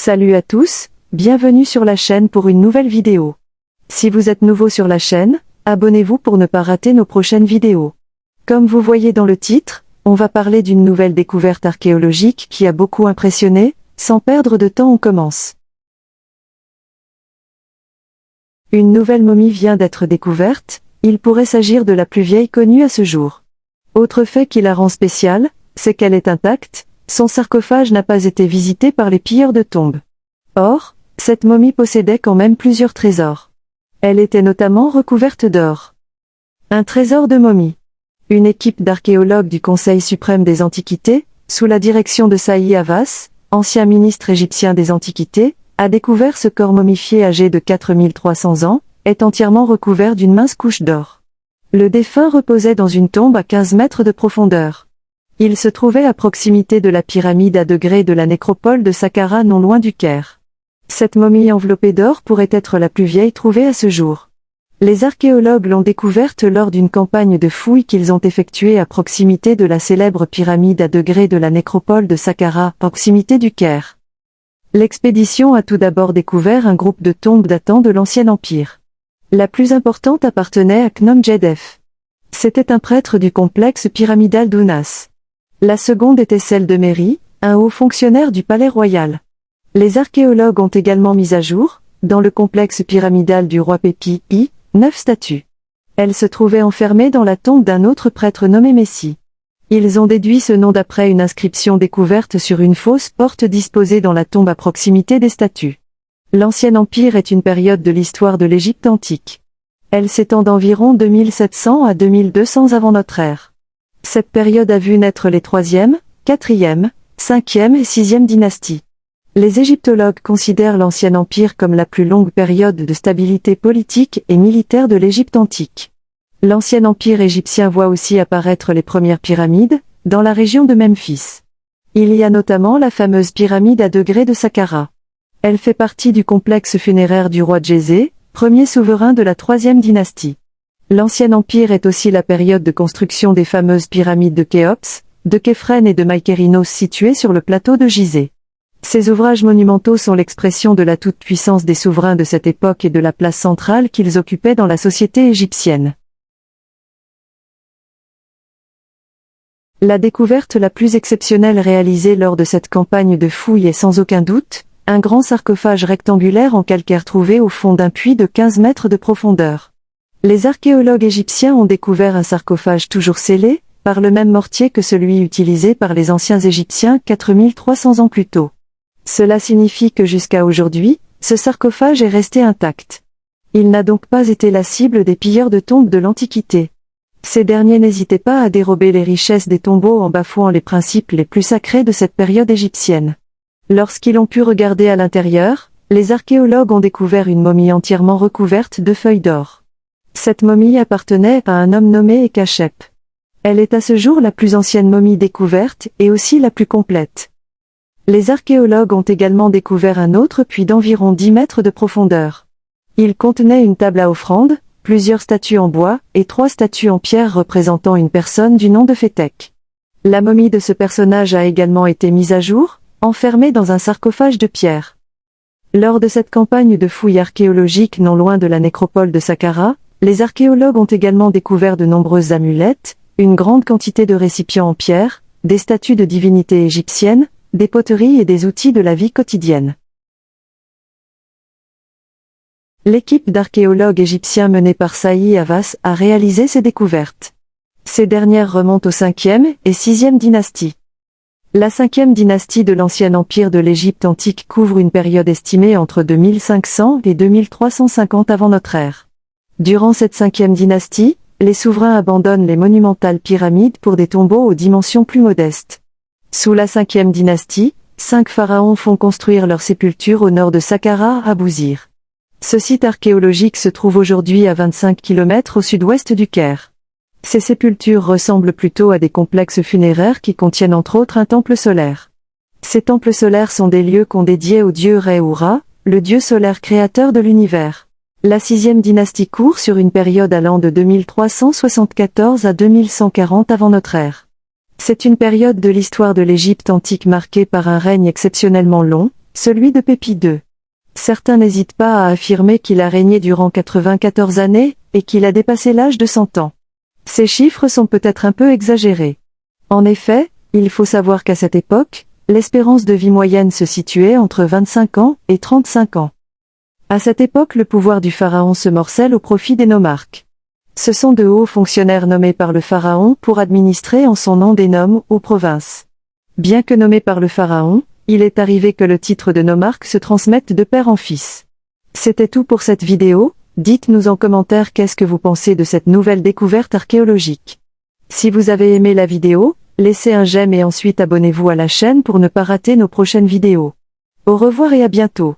Salut à tous, bienvenue sur la chaîne pour une nouvelle vidéo. Si vous êtes nouveau sur la chaîne, abonnez-vous pour ne pas rater nos prochaines vidéos. Comme vous voyez dans le titre, on va parler d'une nouvelle découverte archéologique qui a beaucoup impressionné. Sans perdre de temps, on commence. Une nouvelle momie vient d'être découverte, il pourrait s'agir de la plus vieille connue à ce jour. Autre fait qui la rend spéciale, c'est qu'elle est intacte, son sarcophage n'a pas été visité par les pilleurs de tombes. Or, cette momie possédait quand même plusieurs trésors. Elle était notamment recouverte d'or. Un trésor de momie. Une équipe d'archéologues du Conseil suprême des Antiquités, sous la direction de Saïd Havas, ancien ministre égyptien des Antiquités, a découvert ce corps momifié âgé de 4300 ans, est entièrement recouvert d'une mince couche d'or. Le défunt reposait dans une tombe à 15 mètres de profondeur. Il se trouvait à proximité de la pyramide à degrés de la nécropole de Saqqara non loin du Caire. Cette momie enveloppée d'or pourrait être la plus vieille trouvée à ce jour. Les archéologues l'ont découverte lors d'une campagne de fouilles qu'ils ont effectuée à proximité de la célèbre pyramide à degrés de la nécropole de Saqqara, proximité du Caire. L'expédition a tout d'abord découvert un groupe de tombes datant de l'Ancien Empire. La plus importante appartenait à Khnum-Jedef. C'était un prêtre du complexe pyramidal d'Ounas. La seconde était celle de Méry, un haut fonctionnaire du palais royal. Les archéologues ont également mis à jour, dans le complexe pyramidal du roi Pépi I, 9 statues. Elles se trouvaient enfermées dans la tombe d'un autre prêtre nommé Messi. Ils ont déduit ce nom d'après une inscription découverte sur une fausse porte disposée dans la tombe à proximité des statues. L'Ancien Empire est une période de l'histoire de l'Égypte antique. Elle s'étend d'environ 2700 à 2200 avant notre ère. Cette période a vu naître les 3e, 4e, 5e et 6e dynasties. Les égyptologues considèrent l'Ancien Empire comme la plus longue période de stabilité politique et militaire de l'Égypte antique. L'Ancien Empire égyptien voit aussi apparaître les premières pyramides, dans la région de Memphis. Il y a notamment la fameuse pyramide à degrés de Saqqara. Elle fait partie du complexe funéraire du roi Djézé, premier souverain de la 3e dynastie. L'Ancien Empire est aussi la période de construction des fameuses pyramides de Khéops, de Képhren et de Mykérinos situées sur le plateau de Gizeh. Ces ouvrages monumentaux sont l'expression de la toute-puissance des souverains de cette époque et de la place centrale qu'ils occupaient dans la société égyptienne. La découverte la plus exceptionnelle réalisée lors de cette campagne de fouilles est sans aucun doute, un grand sarcophage rectangulaire en calcaire trouvé au fond d'un puits de 15 mètres de profondeur. Les archéologues égyptiens ont découvert un sarcophage toujours scellé, par le même mortier que celui utilisé par les anciens Égyptiens 4300 ans plus tôt. Cela signifie que jusqu'à aujourd'hui, ce sarcophage est resté intact. Il n'a donc pas été la cible des pilleurs de tombes de l'Antiquité. Ces derniers n'hésitaient pas à dérober les richesses des tombeaux en bafouant les principes les plus sacrés de cette période égyptienne. Lorsqu'ils ont pu regarder à l'intérieur, les archéologues ont découvert une momie entièrement recouverte de feuilles d'or. Cette momie appartenait à un homme nommé Ekachep. Elle est à ce jour la plus ancienne momie découverte et aussi la plus complète. Les archéologues ont également découvert un autre puits d'environ 10 mètres de profondeur. Il contenait une table à offrande, plusieurs statues en bois et 3 statues en pierre représentant une personne du nom de Fétek. La momie de ce personnage a également été mise à jour, enfermée dans un sarcophage de pierre. Lors de cette campagne de fouilles archéologiques non loin de la nécropole de Saqqara, les archéologues ont également découvert de nombreuses amulettes, une grande quantité de récipients en pierre, des statues de divinités égyptiennes, des poteries et des outils de la vie quotidienne. L'équipe d'archéologues égyptiens menée par Saïd Havas a réalisé ces découvertes. Ces dernières remontent aux 5e et 6e dynasties. La 5e dynastie de l'Ancien Empire de l'Égypte antique couvre une période estimée entre 2500 et 2350 avant notre ère. Durant cette 5e dynastie, les souverains abandonnent les monumentales pyramides pour des tombeaux aux dimensions plus modestes. Sous la 5e dynastie, 5 pharaons font construire leur sépulture au nord de Saqqara à Bouzir. Ce site archéologique se trouve aujourd'hui à 25 km au sud-ouest du Caire. Ces sépultures ressemblent plutôt à des complexes funéraires qui contiennent entre autres un temple solaire. Ces temples solaires sont des lieux qu'on dédiait au dieu Re ou Ra, le dieu solaire créateur de l'univers. La 6e dynastie court sur une période allant de 2374 à 2140 avant notre ère. C'est une période de l'histoire de l'Égypte antique marquée par un règne exceptionnellement long, celui de Pépi II. Certains n'hésitent pas à affirmer qu'il a régné durant 94 années, et qu'il a dépassé l'âge de 100 ans. Ces chiffres sont peut-être un peu exagérés. En effet, il faut savoir qu'à cette époque, l'espérance de vie moyenne se situait entre 25 ans et 35 ans. À cette époque, le pouvoir du pharaon se morcelle au profit des nomarques. Ce sont de hauts fonctionnaires nommés par le pharaon pour administrer en son nom des nomes ou provinces. Bien que nommé par le pharaon, il est arrivé que le titre de nomarque se transmette de père en fils. C'était tout pour cette vidéo. Dites-nous en commentaire qu'est-ce que vous pensez de cette nouvelle découverte archéologique. Si vous avez aimé la vidéo, laissez un j'aime et ensuite abonnez-vous à la chaîne pour ne pas rater nos prochaines vidéos. Au revoir et à bientôt.